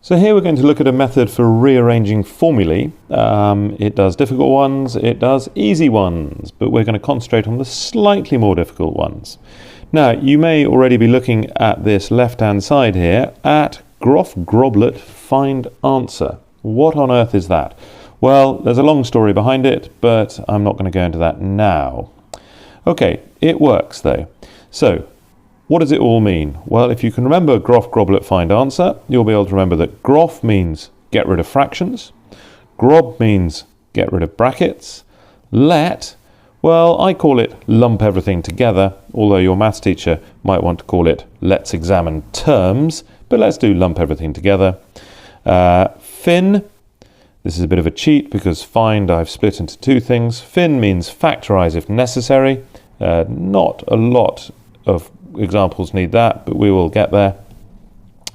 So here we're going to look at a method for rearranging formulae. It does difficult ones, it does easy ones, but we're going to concentrate on the slightly more difficult ones. Now, you may already be looking at this left-hand side here at Groff Groblet find answer. What on earth is that? Well, there's a long story behind it, but I'm not going to go into that now. Okay, it works though. So, what does it all mean? Well, if you can remember Groff Groblet find answer, you'll be able to remember that Groff means get rid of fractions, Grob means get rid of brackets, let, well, I call it lump everything together, although your maths teacher might want to call it let's examine terms, but let's do lump everything together. Fin, this is a bit of a cheat because find I've split into two things. Fin means factorize if necessary. Not a lot of examples need that, but we will get there.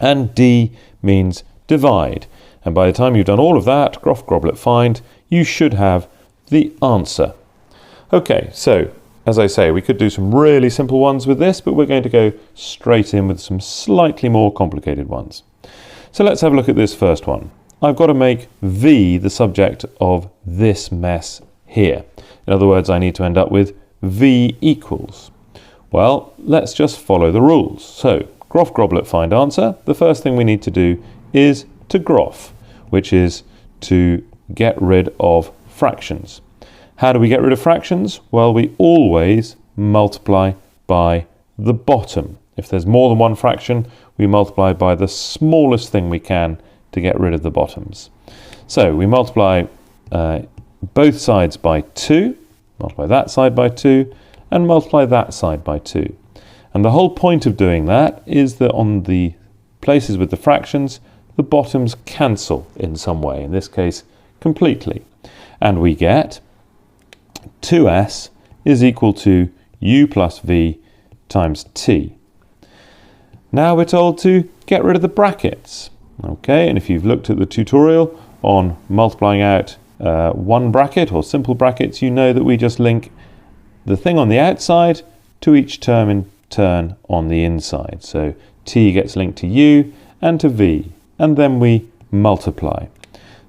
And D means divide. And by the time you've done all of that, Groff Groblet find, you should have the answer. Okay, so as I say, we could do some really simple ones with this, but we're going to go straight in with some slightly more complicated ones. So let's have a look at this first one. I've got to make V the subject of this mess here. In other words, I need to end up with V equals. Well, let's just follow the rules. So, Groff Groblet find answer. The first thing we need to do is to Groff, which is to get rid of fractions. How do we get rid of fractions? Well, we always multiply by the bottom. If there's more than one fraction, we multiply by the smallest thing we can to get rid of the bottoms. So we multiply both sides by 2, multiply that side by 2, and multiply that side by 2. And the whole point of doing that is that on the places with the fractions, the bottoms cancel in some way, in this case completely. And we get 2s is equal to u plus v times t. Now we're told to get rid of the brackets. Okay, and if you've looked at the tutorial on multiplying out one bracket or simple brackets, you know that we just link the thing on the outside to each term in turn on the inside. So t gets linked to u and to v, and then we multiply.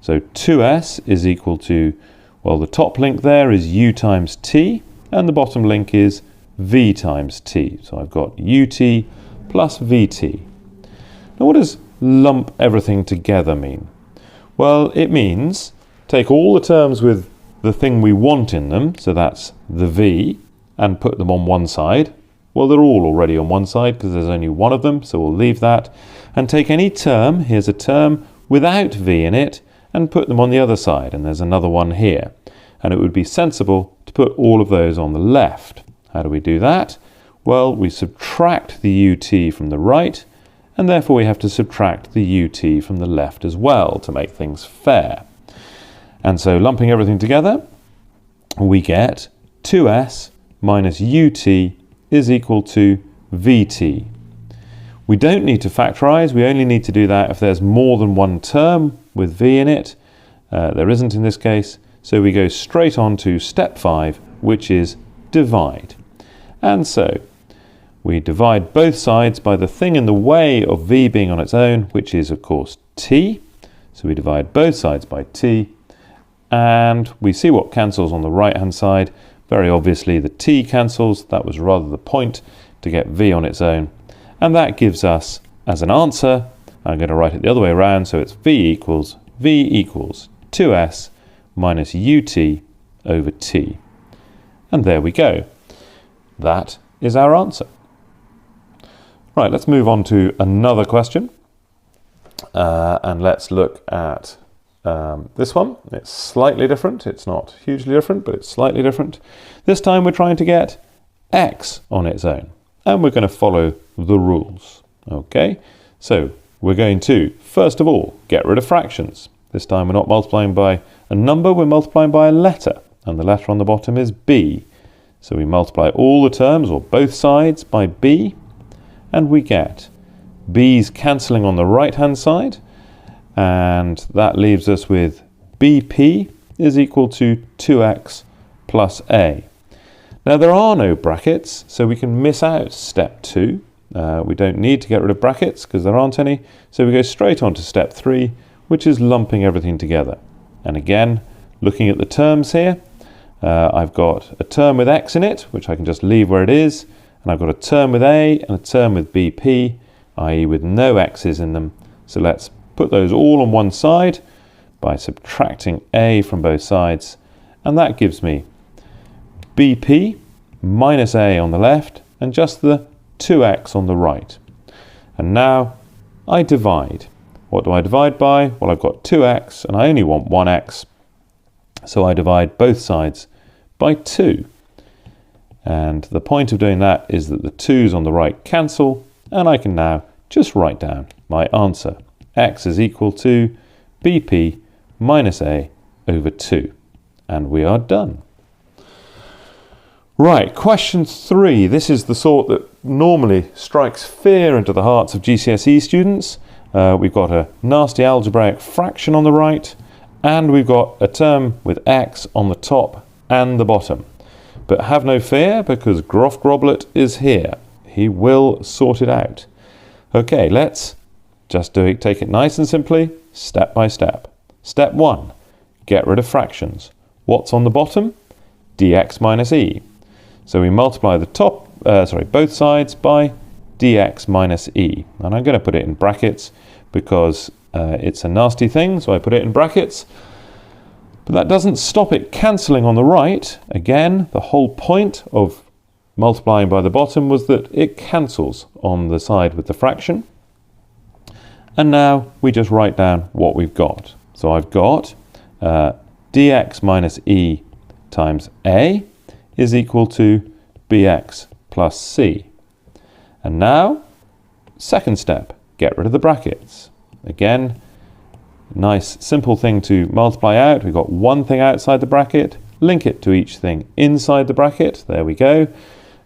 So 2s is equal to, well, the top link there is u times t, and the bottom link is v times t. So I've got ut plus vt. Now what does lump everything together mean? Well, it means take all the terms with the thing we want in them, so that's the v, and put them on one side. Well, they're all already on one side because there's only one of them, so we'll leave that. And take any term, here's a term without v in it, and put them on the other side, and there's another one here. And it would be sensible to put all of those on the left. How do we do that? Well, we subtract the ut from the right, and therefore we have to subtract the ut from the left as well to make things fair. And so lumping everything together, we get 2s minus ut is equal to vt. We don't need to factorize, we only need to do that if there's more than one term with v in it. There isn't in this case, so we go straight on to step 5, which is divide. And so we divide both sides by the thing in the way of v being on its own, which is of course t. So we divide both sides by t, and we see what cancels on the right hand side. Very obviously the t cancels, that was rather the point to get v on its own. And that gives us, as an answer, I'm going to write it the other way around, so it's v equals 2s minus ut over t. And there we go. That is our answer. Right, let's move on to another question. And let's look at this one. It's slightly different. It's not hugely different, but it's slightly different. This time we're trying to get x on its own, and we're going to follow the rules. Okay, so we're going to, first of all, get rid of fractions. This time we're not multiplying by a number, we're multiplying by a letter, and the letter on the bottom is b. So we multiply all the terms, or both sides, by b, and we get b's cancelling on the right hand side, and that leaves us with bp is equal to 2x plus a. Now there are no brackets, so we can miss out step 2, We don't need to get rid of brackets because there aren't any. So we go straight on to step 3, which is lumping everything together. And again, looking at the terms here, I've got a term with x in it, which I can just leave where it is. And I've got a term with a and a term with BP, i.e. with no x's in them. So let's put those all on one side by subtracting a from both sides. And that gives me BP minus a on the left and just the 2x on the right. And now I divide. What do I divide by? Well, I've got 2x and I only want 1x. So I divide both sides by 2. And the point of doing that is that the 2's on the right cancel, and I can now just write down my answer. X is equal to BP minus a over 2. And we are done. Right, question 3. This is the sort that normally strikes fear into the hearts of GCSE students. We've got a nasty algebraic fraction on the right, and we've got a term with x on the top and the bottom. But have no fear, because Groff Groblet is here. He will sort it out. Okay, let's just take it nice and simply, step by step. Step 1, get rid of fractions. What's on the bottom? dx minus e. So we multiply the both sides by dx minus e. And I'm going to put it in brackets because it's a nasty thing, so I put it in brackets. But that doesn't stop it cancelling on the right. Again, the whole point of multiplying by the bottom was that it cancels on the side with the fraction. And now we just write down what we've got. So I've got dx minus e times a is equal to bx plus c. And now, second step, get rid of the brackets. Again, nice simple thing to multiply out. We've got one thing outside the bracket, link it to each thing inside the bracket, there we go,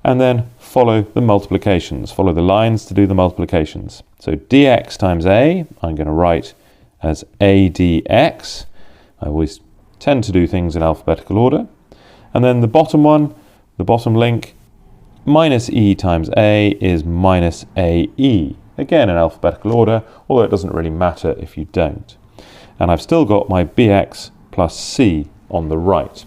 and then follow the multiplications, follow the lines to do the multiplications. So dx times a, I'm going to write as a dx. I always tend to do things in alphabetical order. And then the bottom one, the bottom link, minus e times a is minus ae. Again in alphabetical order, although it doesn't really matter if you don't. And I've still got my bx plus c on the right.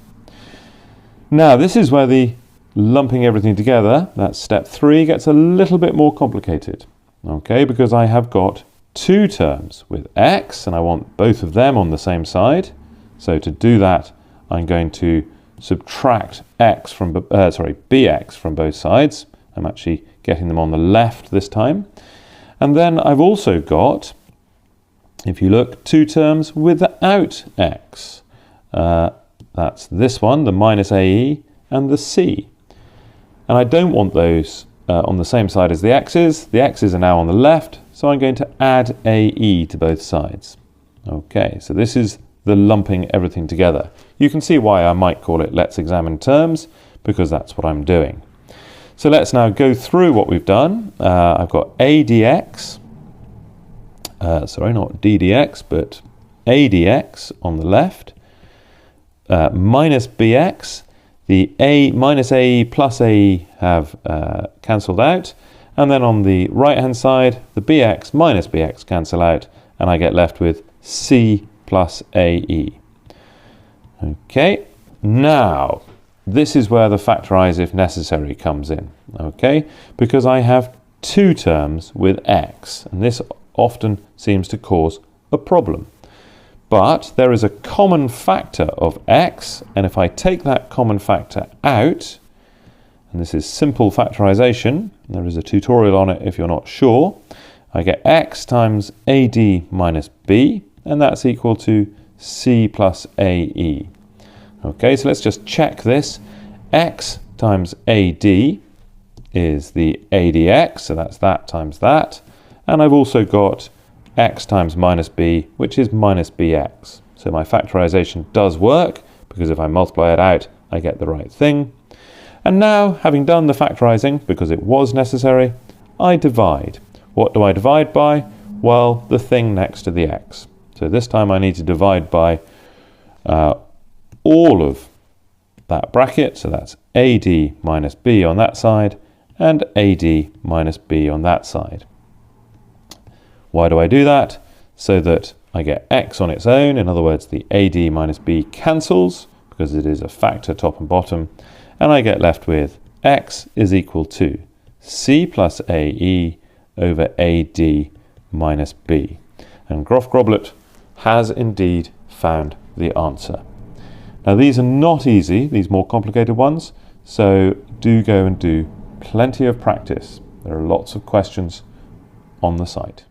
Now this is where the lumping everything together, that's step 3, gets a little bit more complicated. Okay, because I have got two terms with x and I want both of them on the same side. So to do that, I'm going to subtract x from bx from both sides. I'm actually getting them on the left this time. And then I've also got, if you look, two terms without x. That's this one, the minus ae, and the c. And I don't want those on the same side as the x's. The x's are now on the left, so I'm going to add ae to both sides. Okay, so this is the lumping everything together. You can see why I might call it Let's Examine Terms, because that's what I'm doing. So let's now go through what we've done. I've got a dx, sorry, not ddx, but a dx on the left, minus bx. The a minus ae plus ae have cancelled out, and then on the right hand side the bx minus bx cancel out, and I get left with c plus ae. Okay, now this is where the factorise if necessary comes in, okay, because I have two terms with x, and this often seems to cause a problem. But there is a common factor of x, and if I take that common factor out, and this is simple factorisation, there is a tutorial on it if you're not sure, I get x times ad minus b, and that's equal to c plus ae. Okay, so let's just check this. X times ad is the adx, so that's that times that, and I've also got x times minus b, which is minus bx. So my factorisation does work, because if I multiply it out, I get the right thing. And now, having done the factorising, because it was necessary, I divide. What do I divide by? Well, the thing next to the x. So this time I need to divide by all of that bracket, so that's ad minus b on that side, and AD minus B on that side. Why do I do that? So that I get x on its own, in other words the AD minus B cancels because it is a factor top and bottom, and I get left with x is equal to C plus AE over AD minus B. And Groff Groblet has indeed found the answer. Now these are not easy, these more complicated ones, so do go and do plenty of practice. There are lots of questions on the site.